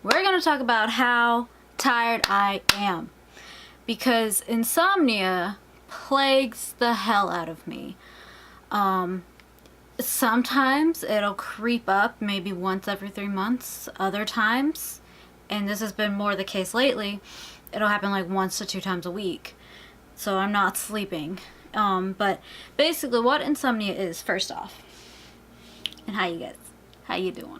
we're going to talk about how tired I am. Because insomnia plagues the hell out of me. Sometimes it'll creep up maybe once every 3 months. Other times, and this has been more the case lately, it'll happen like 1 to 2 times a week. So I'm not sleeping. But basically what insomnia is, first off, and how you doing?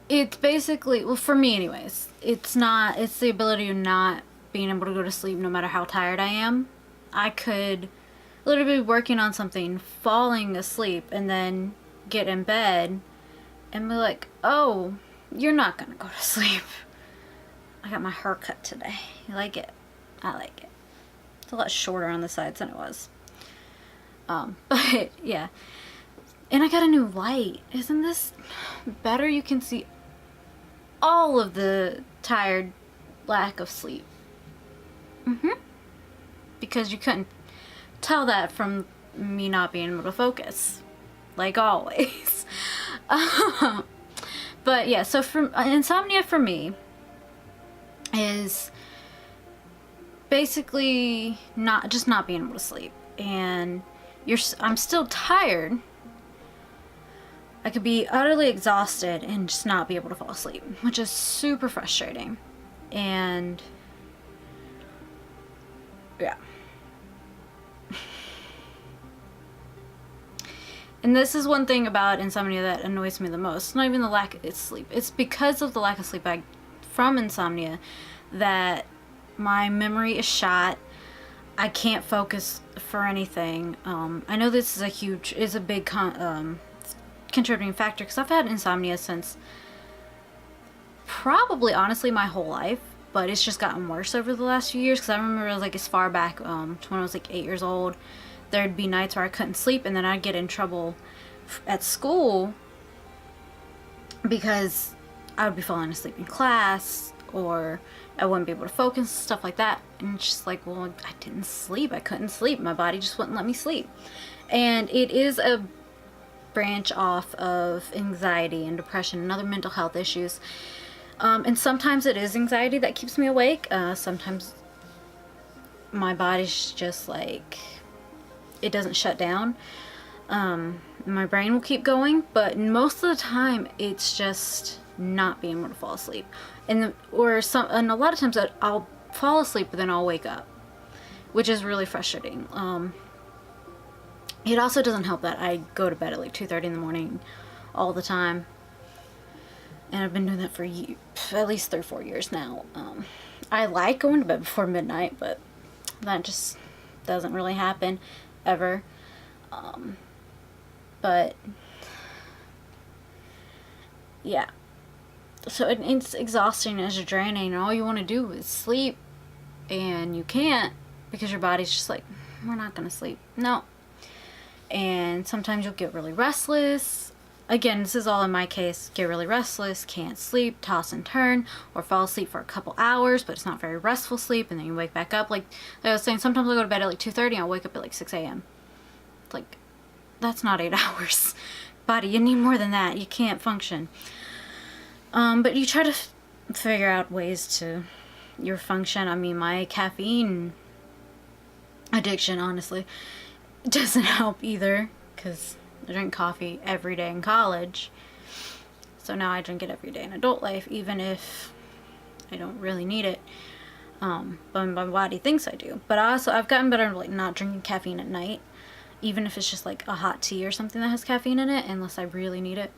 It's basically, well, for me anyways, it's the ability of not being able to go to sleep no matter how tired I am. I could literally be working on something, falling asleep, and then get in bed and be like, oh, you're not gonna go to sleep. I got my hair cut today. You like it? I like it. It's a lot shorter on the sides than it was. But yeah. And I got a new light. Isn't this better? You can see all of the tired lack of sleep. Because you couldn't tell that from me not being able to focus. Like always. But yeah, so insomnia for me is basically not being able to sleep. And I'm still tired. I could be utterly exhausted and just not be able to fall asleep, which is super frustrating. And yeah. And this is one thing about insomnia that annoys me the most. It's not even the lack of sleep. It's because of the lack of sleep from insomnia that my memory is shot. I can't focus for anything. I know this is a big contributing factor because I've had insomnia since probably honestly my whole life, but it's just gotten worse over the last few years. Because I remember like as far back to when I was like 8 years old, there'd be nights where I couldn't sleep, and then I'd get in trouble at school because I would be falling asleep in class, or I wouldn't be able to focus, stuff like that. And it's just like, well, I didn't sleep. I couldn't sleep. My body just wouldn't let me sleep. And it is a branch off of anxiety and depression and other mental health issues. And sometimes it is anxiety that keeps me awake. Sometimes my body's just like, it doesn't shut down. My brain will keep going, but most of the time it's just not being able to fall asleep. And a lot of times I'll fall asleep, but then I'll wake up, which is really frustrating. It also doesn't help that I go to bed at like 2:30 in the morning all the time. And I've been doing that for at least 3 or 4 years now. I like going to bed before midnight, but that just doesn't really happen ever. But yeah. So it's exhausting, it's draining, and all you want to do is sleep, and you can't because your body's just like, we're not going to sleep. No. And sometimes you'll get really restless. Again, this is all in my case. Get really restless, can't sleep, toss and turn, or fall asleep for a couple hours, but it's not very restful sleep, and then you wake back up. Like I was saying, sometimes I go to bed at like 2:30 and I'll wake up at like 6 a.m. Like, that's not 8 hours. Body, you need more than that. You can't function. But you try to figure out ways to your function. I mean, my caffeine addiction, honestly, doesn't help either, because I drink coffee every day in college. So now I drink it every day in adult life, even if I don't really need it. But my body thinks I do. But I've gotten better at like not drinking caffeine at night, even if it's just like a hot tea or something that has caffeine in it, unless I really need it.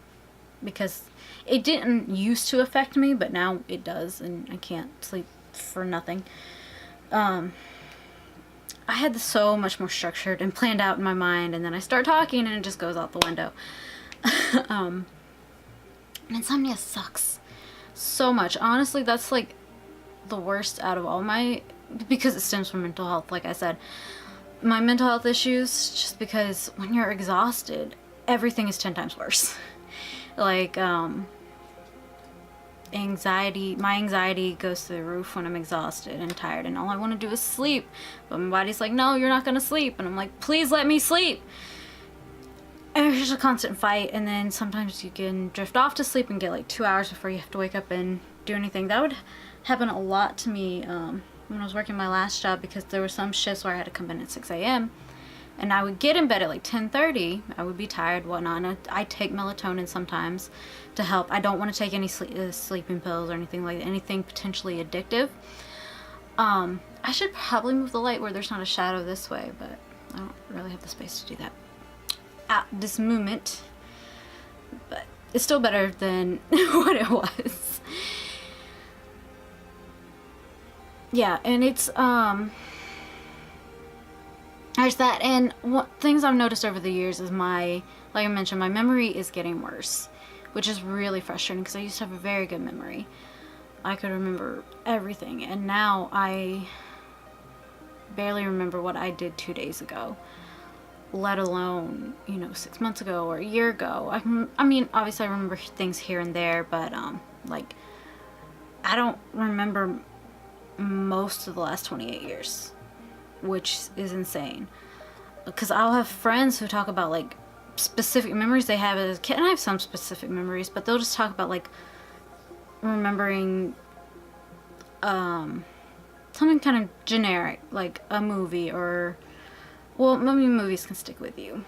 Because it didn't used to affect me, but now it does, and I can't sleep for nothing. I had this so much more structured and planned out in my mind, and then I start talking and it just goes out the window. Insomnia sucks so much. Honestly, that's like the worst out of all because it stems from mental health, like I said. My mental health issues, just because when you're exhausted, everything is 10 times worse. Like, anxiety, my anxiety goes through the roof when I'm exhausted and tired, and all I want to do is sleep. But my body's like, no, you're not going to sleep. And I'm like, please let me sleep. And it's just a constant fight, and then sometimes you can drift off to sleep and get like 2 hours before you have to wake up and do anything. That would happen a lot to me when I was working my last job, because there were some shifts where I had to come in at 6 a.m. and I would get in bed at like 10:30. I would be tired, whatnot. And I take melatonin sometimes to help. I don't want to take any sleeping pills or anything like that, anything potentially addictive. I should probably move the light where there's not a shadow this way, but I don't really have the space to do that at this moment. But it's still better than what it was. Yeah, and it's there's that. And what things I've noticed over the years is like I mentioned, my memory is getting worse, which is really frustrating because I used to have a very good memory. I could remember everything, and now I barely remember what I did 2 days ago, let alone, 6 months ago or a year ago. I mean, obviously I remember things here and there, but like, I don't remember most of the last 28 years, which is insane. Because I'll have friends who talk about like specific memories they have as a kid, and I have some specific memories, but they'll just talk about like remembering something kind of generic, like a movie, or, well, maybe movies can stick with you,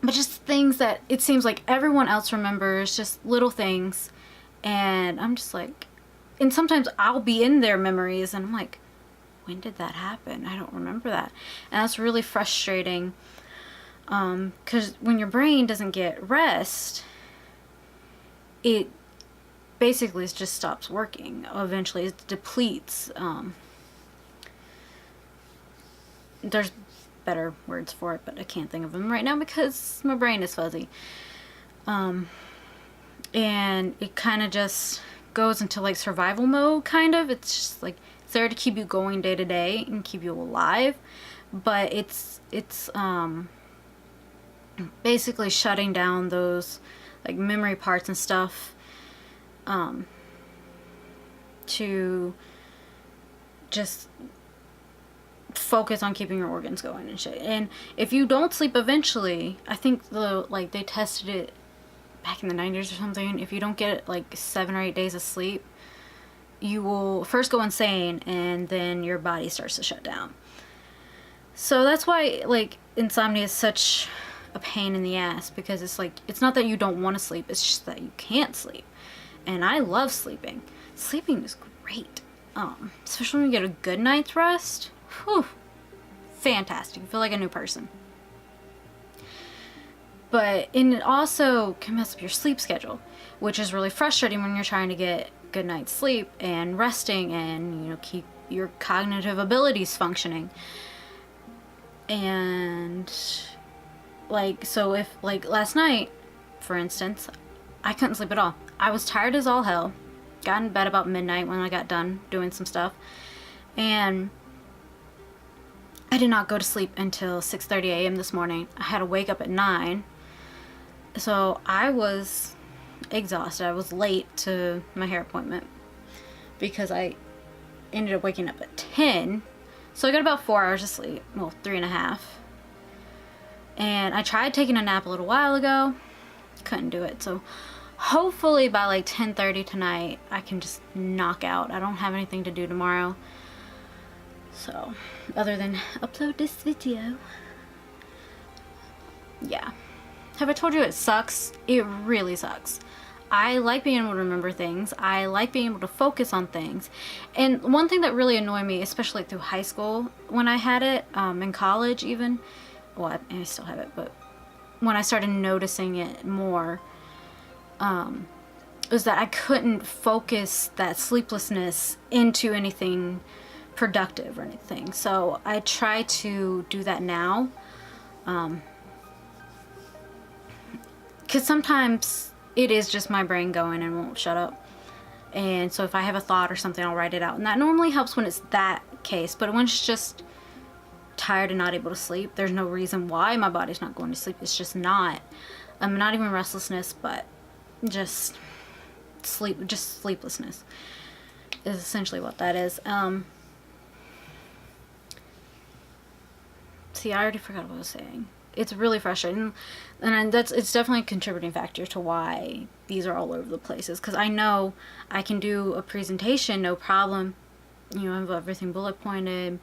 but just things that it seems like everyone else remembers, just little things. And I'm just like, and sometimes I'll be in their memories and I'm like, when did that happen? I don't remember that. And that's really frustrating, because when your brain doesn't get rest, it basically just stops working. Eventually it depletes. There's better words for it, but I can't think of them right now because my brain is fuzzy. And it kind of just goes into like survival mode, kind of. It's just like, it's there to keep you going day to day and keep you alive, but it's basically shutting down those like memory parts and stuff, to just focus on keeping your organs going and shit. And if you don't sleep eventually, I think they tested it back in the 90s or something, if you don't get like 7 or 8 days of sleep, you will first go insane and then your body starts to shut down. So that's why like insomnia is such a pain in the ass, because it's like, it's not that you don't want to sleep, it's just that you can't sleep. And I love sleeping. Sleeping is great. Especially when you get a good night's rest. Whew. Fantastic. You feel like a new person. But it also can mess up your sleep schedule, which is really frustrating when you're trying to get good night's sleep and resting and, keep your cognitive abilities functioning. And like, so if like last night, for instance, I couldn't sleep at all. I was tired as all hell. Got in bed about midnight when I got done doing some stuff. And I did not go to sleep until 6:30 a.m. this morning. I had to wake up at 9. So I was exhausted. I was late to my hair appointment because I ended up waking up at 10. So I got about 4 hours of sleep. Well, 3.5. And I tried taking a nap a little while ago. Couldn't do it. So hopefully by like 10:30 tonight, I can just knock out. I don't have anything to do tomorrow. So, other than upload this video. Yeah. Have I told you it sucks? It really sucks. I like being able to remember things. I like being able to focus on things. And one thing that really annoyed me, especially through high school, when I had it, in college even, well, I still have it, but when I started noticing it more, was that I couldn't focus that sleeplessness into anything productive or anything. So I try to do that now, because sometimes it is just my brain going and won't shut up. And so if I have a thought or something, I'll write it out, and that normally helps when it's that case. But when it's just tired and not able to sleep, there's no reason why my body's not going to sleep. It's just not. Not even restlessness, but just sleeplessness is essentially what that is. See, I already forgot what I was saying. it's really frustrating, and it's definitely a contributing factor to why these are all over the places. Because I know I can do a presentation, no problem. You know, I have everything bullet pointed,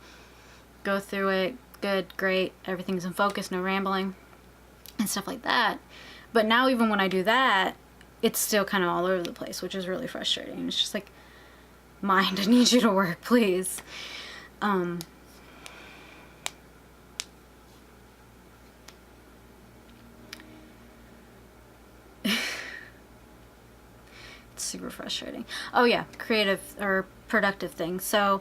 go through it, good, great, everything's in focus, no rambling, and stuff like that. But now even when I do that, it's still kind of all over the place, which is really frustrating. It's just like, mind, I need you to work, please. It's super frustrating. Oh yeah, creative or productive things. So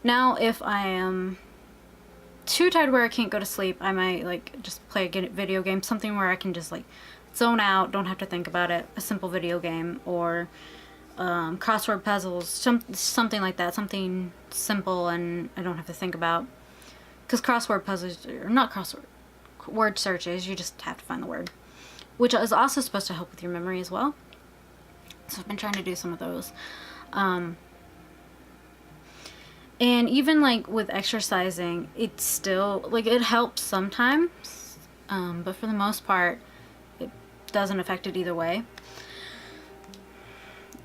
now if I am too tired where I can't go to sleep, I might like just play a video game, something where I can just like zone out, don't have to think about it, a simple video game, or crossword puzzles, something like that, something simple and I don't have to think about. Because crossword puzzles, or not crossword, word searches, you just have to find the word, which is also supposed to help with your memory as well. So I've been trying to do some of those. And even like with exercising, it's still like, it helps sometimes, but for the most part it doesn't affect it either way.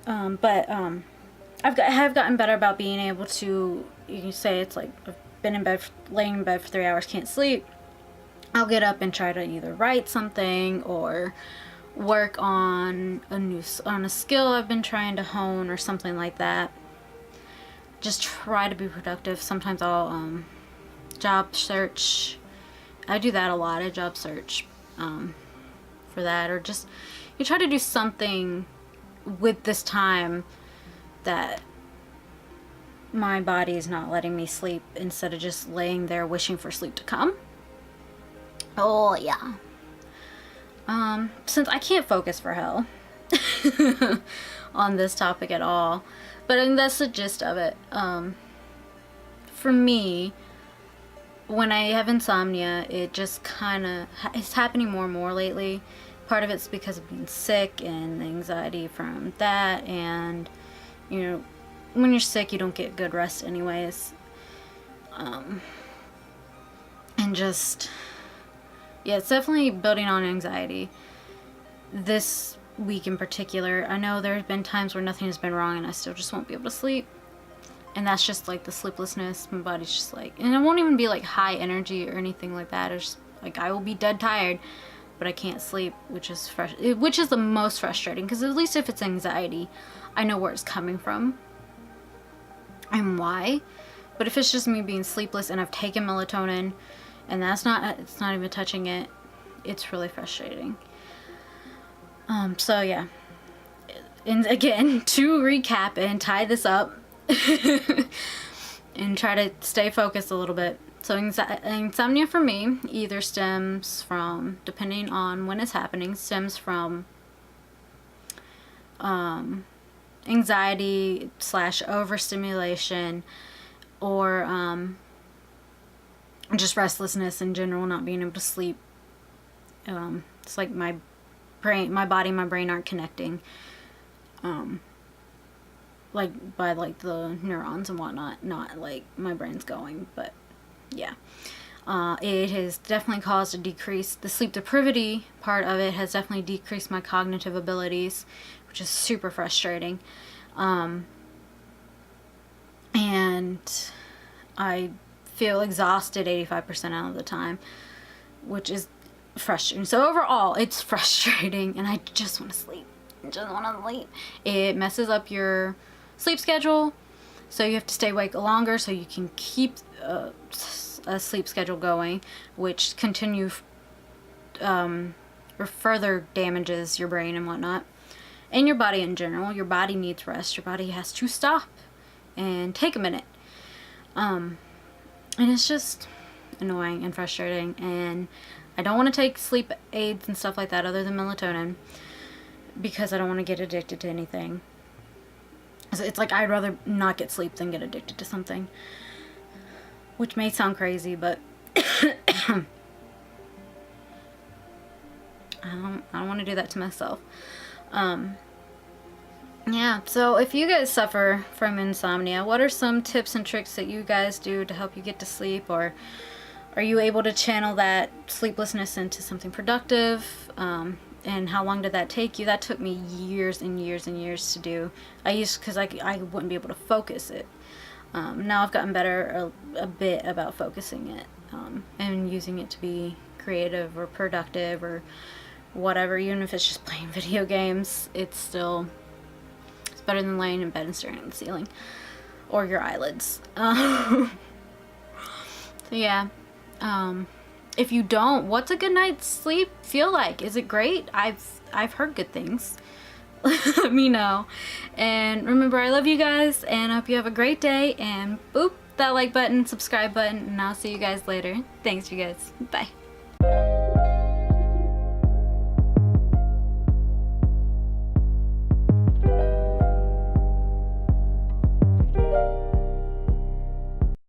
I have gotten better about being able to, you can say it's like I've been in bed, laying in bed for 3 hours, can't sleep. I'll get up and try to either write something or work on a skill I've been trying to hone or something like that. Just try to be productive. Sometimes I'll job search. I do that a lot. I job search for that, or just you try to do something with this time that my body is not letting me sleep, instead of just laying there wishing for sleep to come. Oh yeah. Since I can't focus for hell on this topic at all, but I mean, that's the gist of it. For me, when I have insomnia, it just kind of, it's happening more and more lately. Part of it's because of being sick and the anxiety from that, and you know, when you're sick you don't get good rest anyways. And just, yeah, it's definitely building on anxiety. This week in particular, I know there's been times where nothing has been wrong and I still just won't be able to sleep. And that's just like the sleeplessness. My body's just like, and it won't even be like high energy or anything like that. It's just like I will be dead tired, but I can't sleep, which is the most frustrating, because at least if it's anxiety, I know where it's coming from and why. But if it's just me being sleepless and I've taken melatonin and it's not even touching it, it's really frustrating. So yeah, and again, to recap and tie this up and try to stay focused a little bit. So insomnia for me either stems from, depending on when it's happening, stems from anxiety / overstimulation, or just restlessness in general, not being able to sleep. It's like my body and my brain aren't connecting, like by like the neurons and whatnot, not like my brain's going, but yeah. It has definitely caused a decrease. The sleep deprivity part of it has definitely decreased my cognitive abilities, which is super frustrating. And I feel exhausted 85% of the time, which is frustrating. So overall, it's frustrating, and I just want to sleep. It messes up your sleep schedule, so you have to stay awake longer so you can keep a sleep schedule going, which or further damages your brain and whatnot, and your body in general. Your body needs rest. Your body has to stop and take a minute. And it's just annoying and frustrating, and I don't want to take sleep aids and stuff like that other than melatonin, because I don't want to get addicted to anything. It's like I'd rather not get sleep than get addicted to something, which may sound crazy, but I don't want to do that to myself. Yeah, so if you guys suffer from insomnia, what are some tips and tricks that you guys do to help you get to sleep, or Are you able to channel that sleeplessness into something productive? And how long did that take you? That took me years and years and years to do. Because I wouldn't be able to focus it. Now I've gotten better a bit about focusing it and using it to be creative or productive or whatever. Even if it's just playing video games, it's better than laying in bed and staring at the ceiling or your eyelids. So yeah. If you don't, what's a good night's sleep feel like? Is it great? I've heard good things. Let me know. And remember, I love you guys, and I hope you have a great day, and boop that like button, subscribe button, and I'll see you guys later. Thanks, you guys. Bye.